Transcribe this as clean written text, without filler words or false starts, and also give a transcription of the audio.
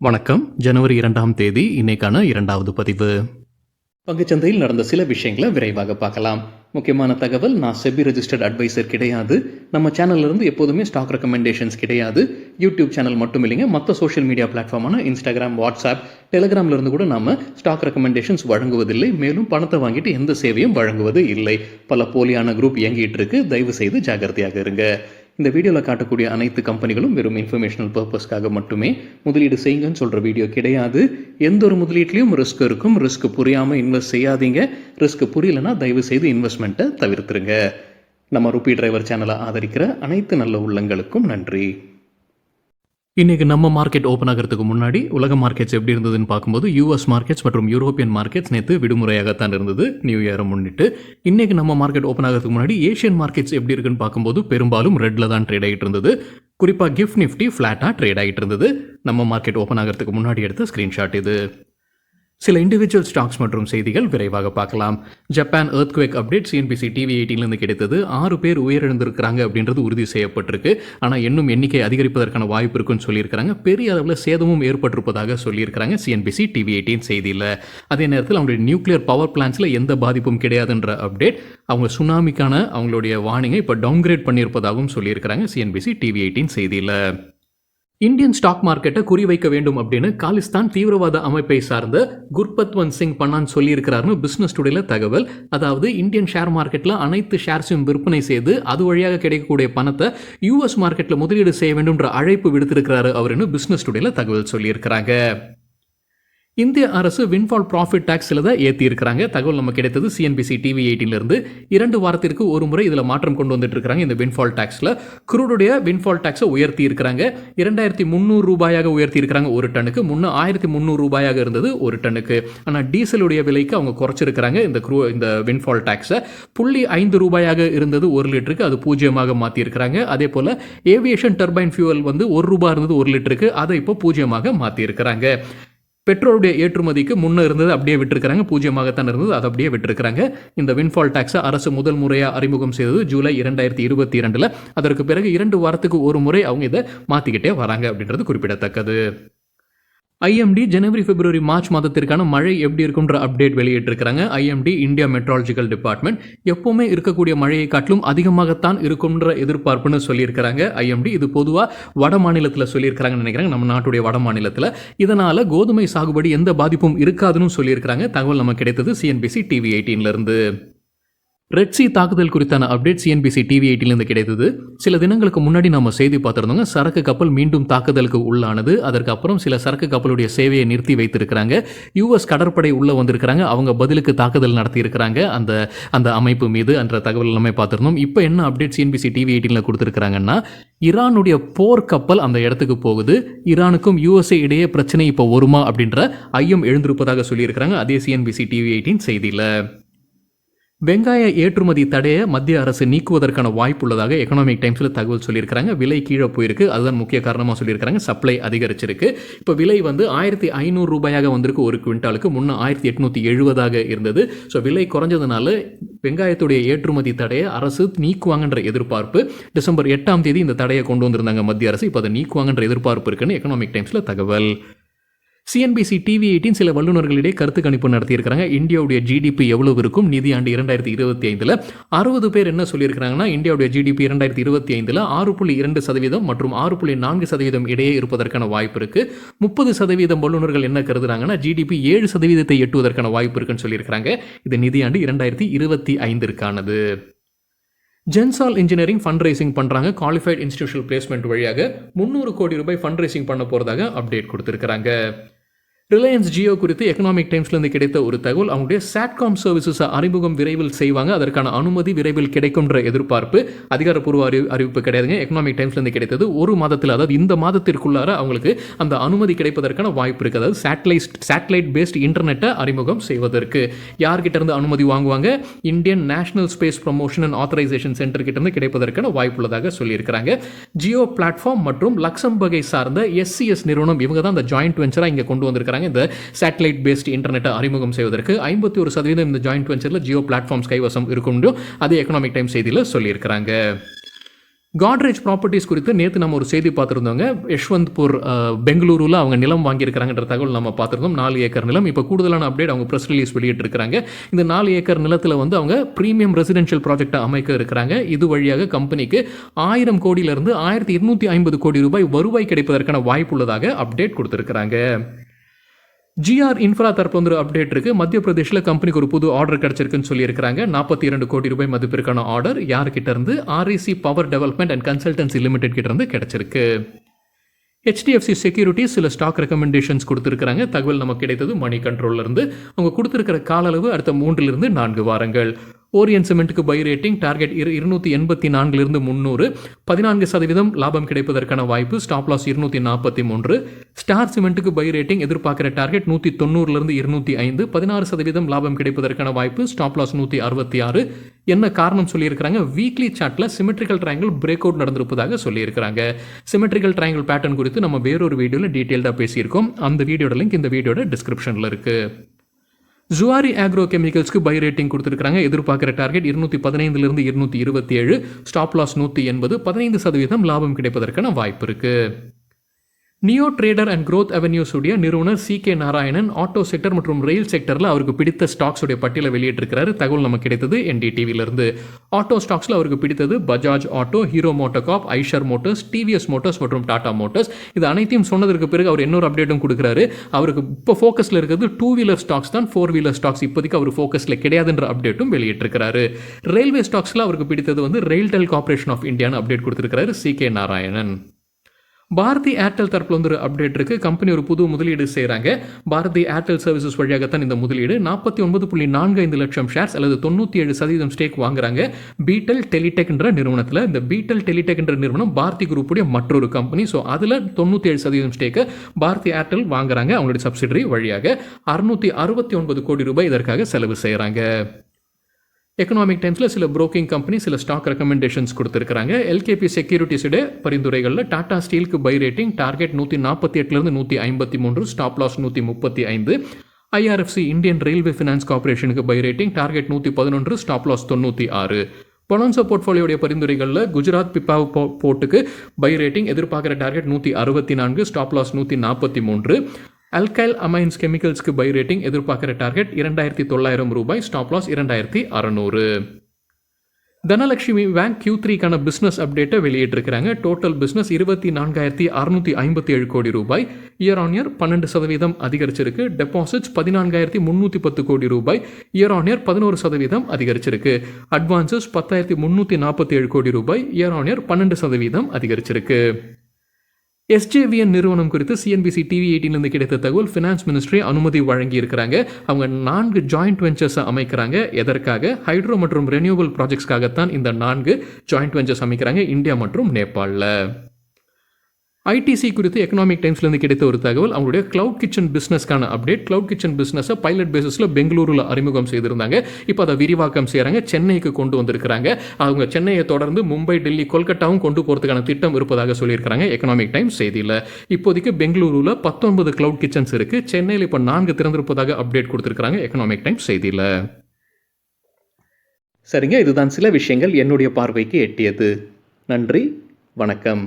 வணக்கம். ஜனவரி 2ஆம் தேதி இன்னைக்கான 2வது பதிவு. பங்குச்சந்தையில் நடந்த சில விஷயங்களை விரைவாக பார்க்கலாம். முக்கியமான தகவல், நான் செபி ரெஜிஸ்டர்ட் அட்வைசர் கிடையாது. நம்ம சேனல்ல இருந்து எப்போதுமே ஸ்டாக் ரெக்கமெண்டேஷன்ஸ் கிடையாது. யூடியூப் சேனல் மட்டும் இல்லைங்க, மற்ற சோஷியல் மீடியா பிளாட்ஃபார்மான இன்ஸ்டாகிராம், வாட்ஸ்அப், டெலிகிராம்ல இருந்து கூட நாம ஸ்டாக் ரெக்கமெண்டேஷன்ஸ் வழங்குவதில்லை. மேலும் பணத்தை வாங்கிட்டு எந்த சேவையும் வழங்குவது இல்லை. பல போலியான குரூப் இயங்கிட்டு இருக்கு. தயவு செய்து ஜாகிரதையாக இருங்க. இந்த வீடியோவில் காட்டக்கூடிய அனைத்து கம்பெனிகளும் வெறும் இன்ஃபர்மேஷனல் பர்பஸ்க்காக மட்டுமே முதலீடு செய்யுங்கன்னு சொல்கிற வீடியோ கிடையாது. எந்த ஒரு முதலீட்லையும் ரிஸ்க் இருக்கும். ரிஸ்க் புரியாமல் இன்வெஸ்ட் செய்யாதீங்க. ரிஸ்க் புரியலன்னா தயவு செய்து இன்வெஸ்ட்மெண்ட்டை தவிர்த்துருங்க. நம்ம ருபி டிரைவர் சேனலை ஆதரிக்கிற அனைத்து நல்ல உள்ளங்களுக்கும் நன்றி. இன்றைக்கி நம்ம மார்க்கெட் ஓப்பன் ஆகிறதுக்கு முன்னாடி உலக மார்க்கெட்ஸ் எப்படி இருந்ததுன்னு பார்க்கும்போது யூஎஸ் மார்க்கெட்ஸ் மற்றும் யூரோப்பியன் மார்க்கெட்ஸ் நேற்று விடுமுறையாகத்தான் இருந்தது, நியூ இயரை முன்னிட்டு. இன்றைக்கி நம்ம மார்க்கெட் ஓப்பன் ஆகிறதுக்கு முன்னாடி ஏஷியன் மார்க்கெட்ஸ் எப்படி இருக்குன்னு பார்க்கும்போது பெரும்பாலும் ரெட்டில் தான் ட்ரேட் ஆகிட்டு இருந்தது. குறிப்பாக கிஃப்ட் நிஃப்டி ஃப்ளாட்டாக ட்ரேட் ஆகிட்டு இருந்தது. நம்ம மார்க்கெட் ஓப்பன் ஆகிறதுக்கு முன்னாடி எடுத்த ஸ்க்ரீன்ஷாட் இது. சில இண்டிவிஜுவல் ஸ்டாக்ஸ் மற்றும் செய்திகள் விரைவாக பார்க்கலாம். Japan earthquake update CNBC TV 18 கிடைத்தது. 6 பேர் உயிரிழந்திருக்கிறாங்க அப்படின்றது உறுதி செய்யப்பட்டிருக்கு. ஆனால் இன்னும் எண்ணிக்கை அதிகரிப்பதற்கான வாய்ப்பு இருக்குன்னு சொல்லியிருக்கிறாங்க. பெரிய அளவில் சேதமும் ஏற்பட்டிருப்பதாக சொல்லியிருக்கிறாங்க சிஎன்பிசி டிவி 18 செய்தியில். அதே நேரத்தில் அவங்களுடைய நியூக்ளியர் பவர் பிளான்ஸில் எந்த பாதிப்பும் கிடையாதுன்ற அப்டேட். அவங்க சுனாமிக்கான அவங்களுடைய வார்னிங்கை இப்போ டவுன்கிரேட் பண்ணியிருப்பதாகவும் சொல்லியிருக்கிறாங்க சிஎன்பிசி டிவி 18 செய்தியில். இந்தியன் ஸ்டாக் மார்க்கெட்டை குறிவைக்க வேண்டும் அப்படின்னு காலிஸ்தான் தீவிரவாத அமைப்பை சார்ந்த குர்பத்வந்த் சிங் பன்னான் சொல்லியிருக்கிறாருன்னு பிஸ்னஸ் டுடேல தகவல். அதாவது இந்தியன் ஷேர் மார்க்கெட்டில் அனைத்து ஷேர்ஸையும் விற்பனை செய்து அது வழியாக கிடைக்கக்கூடிய பணத்தை யூஎஸ் மார்க்கெட்டில் முதலீடு செய்ய வேண்டும்ன்ற அழைப்பு விடுத்திருக்கிறாரு அவருன்னு பிஸ்னஸ் டுடேல தகவல் சொல்லியிருக்கிறாங்க. இந்திய அரசு வின்ஃபால் ப்ராஃபிட் டேக்ஸ் சிலதை ஏற்றி இருக்கிறாங்க. தகவல் நம்ம கிடைத்தது சிஎன்பிசி டிவி 18 2 வாரத்திற்கு ஒரு முறை இதில் மாற்றம் கொண்டு வந்துட்டு இருக்காங்க. இந்த வின்ஃபால் டேக்ஸில் குரூடுடைய வின்ஃபால் டேக்ஸை உயர்த்தி இருக்கிறாங்க. 2300 ரூபாயாக உயர்த்தி இருக்கிறாங்க ஒரு டன்னுக்கு. முன்ன 1300 ரூபாயாக இருந்தது ஒரு டன்னுக்கு. ஆனால் டீசலுடைய விலைக்கு அவங்க குறைச்சிருக்கிறாங்க இந்த வின்ஃபால் டேக்ஸை. 0.5 ரூபாயாக இருந்தது ஒரு லிட்டருக்கு, அது 0 மாற்றிருக்கிறாங்க. அதே போல் ஏவியேஷன் டர்பைன் ஃபியூவல் வந்து 1 ரூபாய் இருந்தது ஒரு லிட்டருக்கு, அதை இப்போ 0 மாற்றிருக்கிறாங்க. பெட்ரோலுடைய ஏற்றுமதிக்கு முன்னே இருந்தது அப்படியே விட்டுருக்காங்க, 0 இருந்தது, அதை அப்படியே விட்டுருக்காங்க. இந்த வின்ஃபால் டாக்ஸை அரசு முதல் முறையாக அறிமுகம் செய்தது ஜூலை 2022. அதற்கு பிறகு 2 வாரத்துக்கு ஒரு முறை அவங்க இதை மாற்றிக்கிட்டே வராங்க அப்படின்றது குறிப்பிடத்தக்கது. ஐஎம்டி ஜனவரி, பிப்ரவரி, மார்ச் மாதத்திற்கான மழை எப்படி இருக்குன்ற அப்டேட் வெளியிட்டிருக்கிறாங்க. ஐஎம்டி இந்தியா மெட்ராலஜிக்கல் டிபார்ட்மெண்ட் எப்பவுமே இருக்கக்கூடிய மழையை காட்டிலும் அதிகமாகத்தான் இருக்கும்ன்ற எதிர்பார்ப்புன்னு சொல்லியிருக்கிறாங்க. ஐஎம்டி இது பொதுவாக வட மாநிலத்தில் சொல்லியிருக்கிறாங்கன்னு நினைக்கிறாங்க, நம்ம நாட்டுடைய வட மாநிலத்தில். இதனால் கோதுமை சாகுபடி எந்த பாதிப்பும் இருக்காதுன்னு சொல்லியிருக்கிறாங்க. தகவல் நமக்கு கிடைத்தது சிஎன்பிசி டிவி 18 ரெட்சி தாக்குதல் குறித்தான அப்டேட் சிஎன்பிசி டிவி 18 கிடைத்தது. சில தினங்களுக்கு முன்னாடி நம்ம செய்தி பார்த்துருந்தோங்க. சரக்கு கப்பல் மீண்டும் தாக்குதலுக்கு உள்ளானது. அதற்கு அப்புறம் சில சரக்கு கப்பலுடைய சேவையை நிறுத்தி வைத்திருக்கிறாங்க. யூஎஸ் கடற்படை உள்ள வந்திருக்கிறாங்க. அவங்க பதிலுக்கு தாக்குதல் நடத்தி இருக்கிறாங்க அந்த அமைப்பு மீது என்ற தகவல் எல்லாமே பார்த்துருந்தோம். இப்போ என்ன அப்டேட் சிஎன்பிசி டிவி 18 கொடுத்துருக்காங்கன்னா, ஈரானுடைய போர் கப்பல் அந்த இடத்துக்கு போகுது. ஈரானுக்கும் யூஎஸ்ஏ இடையே பிரச்சனை இப்போ வருமா அப்படின்ற ஐயம் எழுந்திருப்பதாக சொல்லியிருக்கிறாங்க. அதே சிஎன்பிசி டிவி 18 செய்தியில். வெங்காய ஏற்றுமதி தடையை மத்திய அரசு நீக்குவதற்கான வாய்ப்பு உள்ளதாக எக்கனாமிக் டைம்ஸில் தகவல் சொல்லியிருக்கிறாங்க. விலை கீழே போயிருக்கு, அதுதான் முக்கிய காரணமாக சொல்லியிருக்கிறாங்க. சப்ளை அதிகரிச்சிருக்கு. இப்போ விலை வந்து 1500 ரூபாயாக வந்திருக்கு ஒரு குவிண்டாலுக்கு. முன்னே 1870 இருந்தது. ஸோ விலை குறைஞ்சதுனால வெங்காயத்துடைய ஏற்றுமதி தடையை அரசு நீக்குவாங்கன்ற எதிர்பார்ப்பு. டிசம்பர் 8ஆம் தேதி இந்த தடையை கொண்டு வந்திருந்தாங்க மத்திய அரசு. இப்போ அதை நீக்குவாங்கன்ற எதிர்பார்ப்பு இருக்குன்னு எக்கனாமிக் டைம்ஸில் தகவல். சிஎன்பிசி டிவி 18 சில வல்லுநர்களிடையே கருத்து கணிப்பு நடத்தியிருக்கிறாங்க. இந்தியாவுடைய ஜிடிபி எவ்வளவு இருக்கும் நிதியாண்டு 2025? 60 பேர் என்ன சொல்லியிருக்கிறாங்கன்னா, இந்தியாவுடைய ஜிடிபி 2025 6.2% மற்றும் 6.4% இடையே இருப்பதற்கான வாய்ப்பு இருக்கு. 30% வல்லுநர்கள் என்ன கருதுறாங்கன்னா, ஜிடிபி 7% எட்டுவதற்கான வாய்ப்பு இருக்குன்னு சொல்லியிருக்கிறாங்க. இது நிதியாண்டு 2025க்கானது. ஜென்சால் இன்ஜினியரிங் ஃபண்ட் ரைசிங் பண்ணுறாங்க. குவாலிஃபைட் இன்ஸ்டிடியூஷனல் பிளேஸ்மெண்ட் வழியாக 300 கோடி ரூபாய் ஃபண்ட் ரைசிங் பண்ண போகிறதாக அப்டேட் கொடுத்துருக்காங்க. ரிலையன்ஸ் ஜியோ குறித்து எக்கனாமிக் டைம்ஸ்லேருந்து கிடைத்த ஒரு தகவல், அவங்களுடைய சாட்காம் சர்வீசஸை அறிமுகம் விரைவில் செய்வாங்க. அதற்கான அனுமதி விரைவில் கிடைக்கும்ன்ற எதிர்பார்ப்பு. அதிகாரப்பூர்வ அறிவிப்பு கிடையாதுங்க. எக்கனாமிக் டைம்ஸ்லேருந்து கிடைத்தது ஒரு மாதத்தில், அதாவது இந்த மாதத்திற்குள்ளார அவங்களுக்கு அந்த அனுமதி கிடைப்பதற்கான வாய்ப்பு இருக்குது. அதாவது சேட்டலைட் பேஸ்ட் இன்டர்நெட்டை அறிமுகம் செய்வதற்கு யார்கிட்ட இருந்து அனுமதி வாங்குவாங்க? Indian national space promotion and authorisation centre கிட்ட இருந்து கிடைப்பதற்கான வாய்ப்பு உள்ளதாக சொல்லியிருக்கிறாங்க. ஜியோ பிளாட்ஃபார்ம் மற்றும் லக்சம்பர்கை சார்ந்த எஸ்சிஎஸ் நிறுவனம் இவங்க தான் அந்த ஜாயிண்ட் வெஞ்சராக இங்கே கொண்டு வந்திருக்கிறாங்க. இந்த சேட்டலைட் பேஸ்ட் இன்டர்நெட்டை அறிமுகம் செய்வதற்கு 51% இந்த ஜாயிண்ட் வெஞ்சரில் ஜியோ பிளாட்ஃபார்ம்ஸ் கைவசம் இருக்கும். அதே எக்கனாமிக் டைம் செய்தியில் சொல்லியிருக்கிறாங்க. காட்ரேஜ் ப்ராப்பர்ட்டிஸ் குறித்து நேற்று நம்ம ஒரு செய்தி பார்த்துருந்தோங்க. யஷ்வந்த்பூர் பெங்களூருல அவங்க நிலம் வாங்கியிருக்கிறாங்கன்ற தகவல் நம்ம பார்த்துருந்தோம். 4 ஏக்கர் நிலம். இப்போ கூடுதலான அப்டேட் அவங்க ப்ரெஸ் ரிலீஸ் வெளியிட்டிருக்கிறாங்க. இந்த 4 ஏக்கர் நிலத்தில் வந்து அவங்க ப்ரீமியம் ரெசிடென்ஷியல் ப்ராஜெக்டை அமைக்க இருக்கிறாங்க. இது வழியாக கம்பெனிக்கு 1000 கோடியிலிருந்து 1250 கோடி ரூபாய் வருவாய் கிடைப்பதற்கான வாய்ப்பு உள்ளதாக அப்டேட் கொடுத்துருக்கிறாங்க. ஜிஆர் இன்ஃப்ரா தரப்பு வந்து அப்டேட் இருக்குது. மத்திய பிரதேஷில் கம்பெனிக்கு ஒரு புது ஆர்டர் கிடச்சிருக்குன்னு சொல்லியிருக்கிறாங்க. 42 கோடி ரூபாய் மதிப்பிற்கான ஆர்டர் யார்கிட்ட இருந்து? REC power development and consultancy limited கிட்ட இருந்து கிடைச்சிருக்கு. HDFC செக்யூரிட்டிஸ் சில ஸ்டாக் ரெக்கமெண்டேஷன்ஸ் கொடுத்துருக்காங்க. தகவல் நமக்கு கிடைத்தது மணி கண்ட்ரோல்ல இருந்து. அவங்க கொடுத்துருக்கிற கால அளவு அடுத்த 3 to 4 வாரங்கள். ஓரியன் சிமெண்ட்டுக்கு பை ரேட்டிங் டார்கெட் 284 300, 14% லாபம் கிடைப்பதற்கான வாய்ப்பு, ஸ்டாப் லாஸ் 243. ஸ்டார் சிமெண்ட்டுக்கு பை ரேட்டிங் எதிர்பார்க்கிற டார்கெட் 190 205, 16% லாபம் கிடைப்பதற்கான வாய்ப்பு, ஸ்டாப் லாஸ் 166. என்ன காரணம் சொல்லியிருக்கிறாங்க? வீக்லி சார்ட்ல சிமெட்ரிக்கல் ட்ரையாங்கிள் பிரேக் அவுட் நடந்திருப்பதாக சொல்லியிருக்கிறாங்க. சிமெட்ரிக்கல் ட்ரையாங்கிள் பேட்டர்ன் குறித்து நம்ம வேறொரு வீடியோவில் டீட்டெயில்டாக பேசியிருக்கோம். அந்த வீடியோட லிங்க் இந்த வீடியோட டிஸ்கிரிப்ஷனில் இருக்கு. ஜுவாரி ஆக்ரோ கெமிக்கல்ஸ்க்கு பை ரேட்டிங் கொடுத்துருக்காங்க. எதிர்பார்க்குற டார்கெட் 215 227, ஸ்டாப் லாஸ் 180, 15% லாபம் கிடைப்பதற்கான வாய்ப்பு இருக்கு. Neo trader and growth avenues உடைய நிறுவனர் CK நாராயணன் ஆட்டோ செக்டர் மற்றும் ரயில் செக்டரில் அவருக்கு பிடித்த ஸ்டாக்ஸ் உடைய பட்டியலை வெளியிட்டிருக்கிறாரு. தகவல் நமக்கு கிடைத்தது NDTV-லிருந்து. ஆட்டோ ஸ்டாக்ஸில் அவருக்கு பிடித்தது Bajaj auto, hero MotoCorp, Eicher motors, TVS motors மற்றும் டாடா மோட்டர்ஸ். இது அனைத்தையும் சொன்னதற்கு பிறகு அவர் இன்னொரு அப்டேட்டும் கொடுக்குறாரு. அவருக்கு இப்போ ஃபோக்கஸில் இருக்கிறது 2 வீலர் ஸ்டாக்ஸ் தான், 4 வீலர் ஸ்டாக்ஸ் இப்போதைக்கு அவர் ஃபோக்கஸில் கிடையாதுன்ற அப்டேட்டும் வெளியிட்டிருக்கிறாரு. ரயில்வே ஸ்டாக்ஸில் அவருக்கு பிடித்தது வந்து ரெயில்டெல் கார்பரேஷன் ஆஃப் இந்தியான்னு அப்டேட் கொடுத்துருக்கிறாரு CK நாராயணன். பாரதி ஏர்டெல் தரப்புல வந்து ஒரு அப்டேட் இருக்கு. கம்பெனி ஒரு புது முதலீடு செய்கிறாங்க. பாரதி ஏர்டெல் சர்வீசஸ் வழியாகத்தான் இந்த முதலீடு. 49.45 லட்சம் ஷேர்ஸ் அல்லது 97% ஸ்டேக் வாங்குறாங்க பீட்டல் டெலிடெக் என்ற நிறுவனத்தில். இந்த பீட்டல் டெலிடெக் என்ற நிறுவனம் பாரதி குரூப்புடைய மற்றொரு கம்பெனி. ஸோ அதில் 97% ஸ்டேக்கை பாரதி ஏர்டெல் வாங்குறாங்க அவங்களுடைய சப்சிடரி வழியாக. 669 கோடி ரூபாய் இதற்காக செலவு செய்கிறாங்க. எக்கனாமிக் டைம்ஸில் சில புரோக்கிங் கம்பெனி சில ஸ்டாக் ரெக்கமெண்டேஷன்ஸ் கொடுத்துருக்காங்க. LKP செக்யூரிட்டிஸோட பரிந்துரைகளில் டாடா ஸ்டீலுக்கு buy rating target 148 153, stop loss 135. IRFC Indian railway finance கார்பரேஷனுக்கு buy rating target 111, stop loss 96. Bonanza போர்ட்ஃபோலியோடைய பரிந்துரைகளில் குஜராத் பிபாவ் போர்ட்டுக்கு பை ரேட்டிங் எதிர்பார்க்குற target 164, stop loss 143. Alkyl amines கெமிக்கல்ஸ்க்கு பை ரேட்டிங் எதிர்பார்க்கிற டார்கெட் 2900 ரூபாய், ஸ்டாப் லாஸ் 2600. தனலட்சுமி பேங்க் Q3க்கான பிஸ்னஸ் அப்டேட்டை வெளியிட்டிருக்கிறாங்க. டோட்டல் பிஸ்னஸ் 24,657 கோடி ரூபாய், இயர் ஆன் இயர் 12% அதிகரிச்சிருக்கு. டெபாசிட்ஸ் 14,310 கோடி ரூபாய், இயர் ஆன் இயர் 11% அதிகரிச்சிருக்கு. அட்வான்சஸ் 10,347 கோடி ரூபாய், இயர் ஆன் இயர் 12% அதிகரிச்சிருக்கு. SJVN நிறுவனம் குறித்து CNBC TV 18 கிடைத்த தகவல், ஃபினான்ஸ் மினிஸ்ட்ரி அனுமதி வழங்கி இருக்கிறாங்க. அவங்க 4 ஜாயிண்ட் வெஞ்சர்ஸை அமைக்கிறாங்க. எதற்காக? ஹைட்ரோ மற்றும் ரெனியூவல் ப்ராஜெக்ட்ஸ்க்காகத்தான் இந்த 4 ஜாயிண்ட் வெஞ்சர்ஸ் அமைக்கிறாங்க இந்தியா மற்றும் நேபாளில். ITC குறித்து எக்கனாமிக் டைம்ஸ்லேருந்து கிடைத்த ஒரு தகவல், அவங்களுடைய கிளவுட் கிச்சன் பிஸ்னஸ்க்கான அப்டேட். கிளவுட் கிச்சன் பிஸ்னஸை பைலட் பேசிஸில் பெங்களூரில் அறிமுகம் செய்திருந்தாங்க. இப்போ அதை விரிவாக்கம் செய்கிறாங்க, சென்னைக்கு கொண்டு வந்திருக்கிறாங்க. அவங்க சென்னையை தொடர்ந்து மும்பை, டெல்லி, கொல்கட்டாவும் கொண்டு போகிறதுக்கான திட்டம் இருப்பதாக சொல்லியிருக்கிறாங்க எக்கனாமிக் டைம்ஸ் செய்தியில். இப்போதைக்கு பெங்களூரில் 19 கிளவுட் கிச்சன்ஸ் இருக்குது. சென்னையில் இப்போ 4 திறந்திருப்பதாக அப்டேட் கொடுத்துருக்காங்க எக்கனாமிக் டைம்ஸ் செய்தியில். சரிங்க, இதுதான் சில விஷயங்கள் என்னுடைய பார்வைக்கு எட்டியது. நன்றி, வணக்கம்.